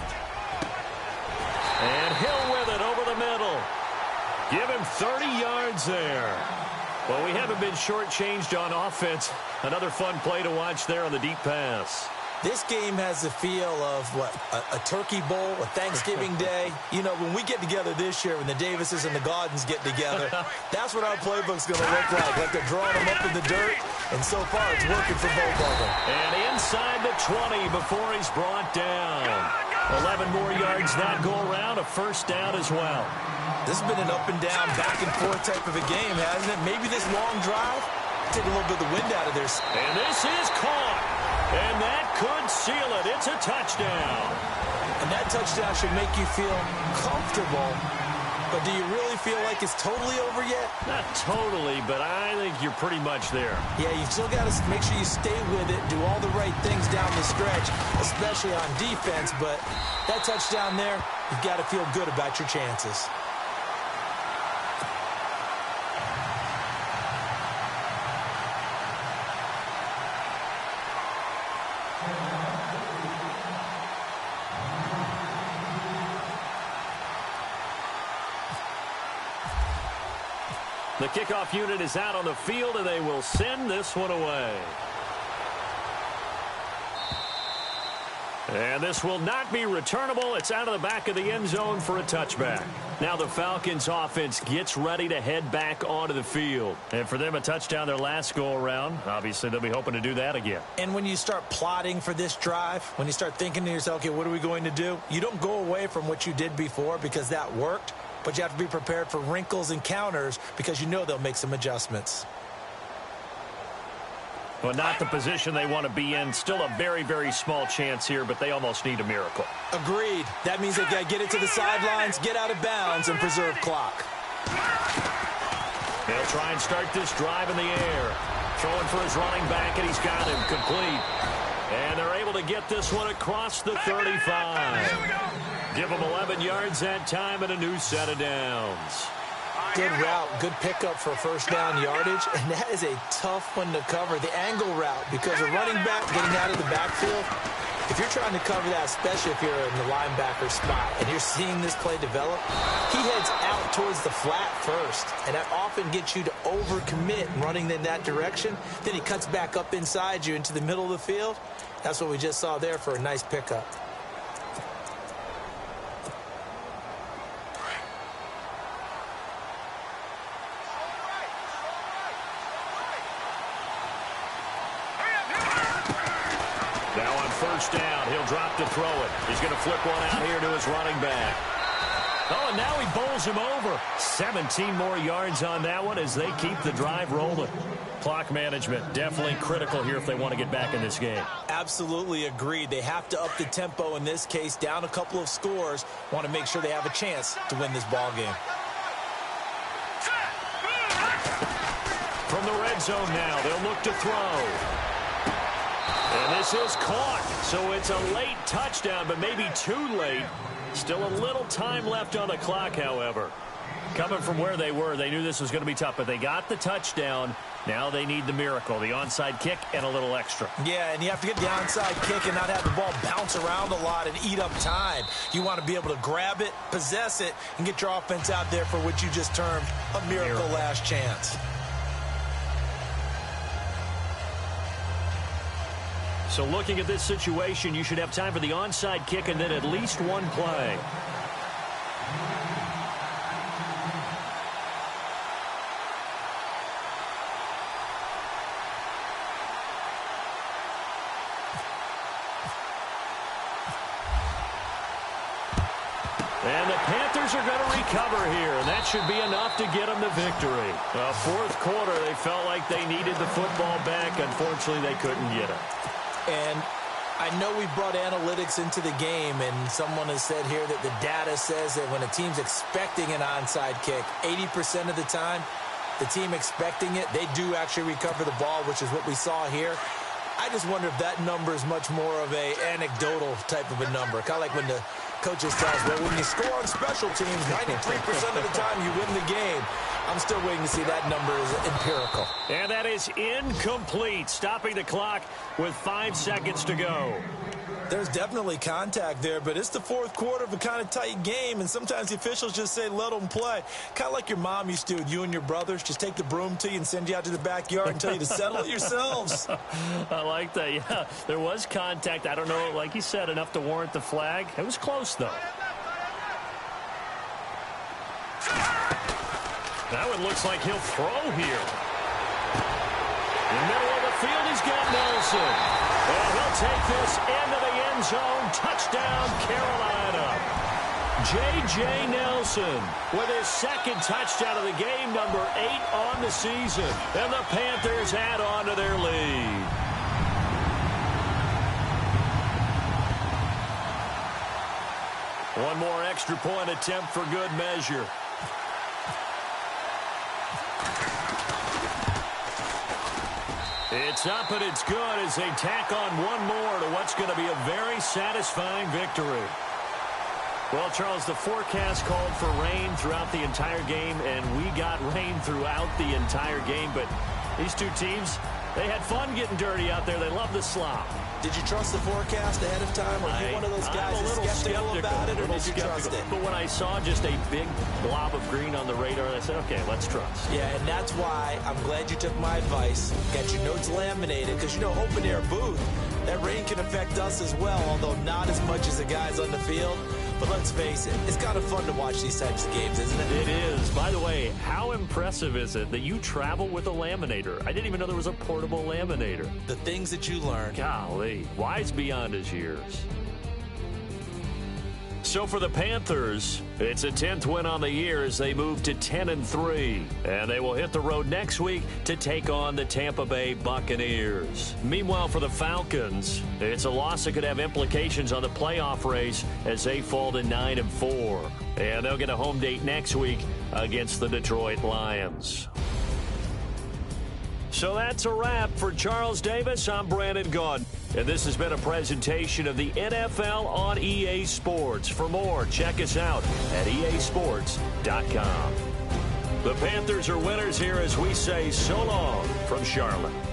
And Hill with it over the middle. Give him 30 yards there. Well, we haven't been shortchanged on offense. Another fun play to watch there on the deep pass. This game has the feel of, what, a turkey bowl, a Thanksgiving day. You know, when we get together this year, when the Davises and the Gaudens get together, that's what our playbook's going to look like they're drawing them up in the dirt, and so far it's working for both of them. And inside the 20 before he's brought down. 11 more yards that go around, a first down as well. This has been an up and down, back and forth type of a game, hasn't it? Maybe this long drive take a little bit of the wind out of their... And this is caught. And that could seal it. It's a touchdown. And that touchdown should make you feel comfortable. But do you really feel like it's totally over yet? Not totally, but I think you're pretty much there. Yeah, you've still got to make sure you stay with it, do all the right things down the stretch, especially on defense. But that touchdown there, you've got to feel good about your chances. The kickoff unit is out on the field, and they will send this one away. And this will not be returnable. It's out of the back of the end zone for a touchback. Now the Falcons offense gets ready to head back onto the field. And for them, a touchdown their last go-around. Obviously, they'll be hoping to do that again. And when you start plotting for this drive, when you start thinking to yourself, okay, what are we going to do? You don't go away from what you did before because that worked. But you have to be prepared for wrinkles and counters because you know they'll make some adjustments. Well, not the position they want to be in. Still a very, very small chance here, but they almost need a miracle. Agreed. That means they've got to get it to the sidelines, get out of bounds, and preserve clock. They'll try and start this drive in the air. Throwing for his running back, and he's got him complete. And they're able to get this one across the 35. Give them 11 yards that time and a new set of downs. Good route, good pickup for first down yardage, and that is a tough one to cover, the angle route, because a running back getting out of the backfield, if you're trying to cover that, especially if you're in the linebacker spot and you're seeing this play develop, he heads out towards the flat first, and that often gets you to overcommit running in that direction. Then he cuts back up inside you into the middle of the field. That's what we just saw there for a nice pickup. Now on first down, he'll drop to throw it. He's going to flip one out here to his running back. Oh, and now he bowls him over. 17 more yards on that one as they keep the drive rolling. Clock management definitely critical here if they want to get back in this game. Absolutely agreed. They have to up the tempo in this case, down a couple of scores. Want to make sure they have a chance to win this ball game. From the red zone now, they'll look to throw. And this is caught, so it's a late touchdown, but maybe too late. Still a little time left on the clock, however. Coming from where they were, they knew this was going to be tough, but they got the touchdown. Now they need the miracle, the onside kick and a little extra. Yeah, and you have to get the onside kick and not have the ball bounce around a lot and eat up time. You want to be able to grab it, possess it, and get your offense out there for what you just termed a miracle last chance. So looking at this situation, you should have time for the onside kick and then at least one play. And the Panthers are going to recover here, and that should be enough to get them the victory. Fourth quarter, they felt like they needed the football back. Unfortunately, they couldn't get it. And I know we brought analytics into the game, and someone has said here that the data says that when a team's expecting an onside kick, 80% of the time, the team expecting it, they do actually recover the ball, which is what we saw here. I just wonder if that number is much more of a anecdotal type of a number. Kind of like when the coaches tell us, well, when you score on special teams, 93% of the time you win the game. I'm still waiting to see that number is empirical. And that is incomplete, stopping the clock with 5 seconds to go. There's definitely contact there, but it's the fourth quarter of a kind of tight game, and sometimes the officials just say, let them play. Kind of like your mom used to with you and your brothers. Just take the broom to you and send you out to the backyard and tell you to settle it yourselves. I like that, yeah. There was contact. I don't know, like you said, enough to warrant the flag. It was close, though. That one looks like he'll throw here. In the middle of the field, he's got Nelson. And he'll take this into the end zone. Touchdown, Carolina. J.J. Nelson with his second touchdown of the game, number 8 on the season. And the Panthers add on to their lead. One more extra point attempt for good measure. It's up and it's good as they tack on one more to what's going to be a very satisfying victory. Well, Charles, the forecast called for rain throughout the entire game, and we got rain throughout the entire game. But these two teams, they had fun getting dirty out there. They love the slop. Did you trust the forecast ahead of time? Or are you one of those guys that's skeptical about it, or did you trust it? But when I saw just a big blob of green on the radar, I said, okay, let's trust. Yeah, and that's why I'm glad you took my advice. Got your notes laminated, because, you know, open air booth, that rain can affect us as well, although not as much as the guys on the field. But let's face it, it's kind of fun to watch these types of games, isn't it? It is. By the way, how impressive is it that you travel with a laminator? I didn't even know there was a portable laminator. The things that you learn. Golly, wise beyond his years. So for the Panthers, it's a 10th win on the year as they move to 10-3. And they will hit the road next week to take on the Tampa Bay Buccaneers. Meanwhile, for the Falcons, it's a loss that could have implications on the playoff race as they fall to 9-4. And they'll get a home date next week against the Detroit Lions. So that's a wrap. For Charles Davis, I'm Brandon Gaudin. And this has been a presentation of the NFL on EA Sports. For more, check us out at easports.com. The Panthers are winners here as we say so long from Charlotte.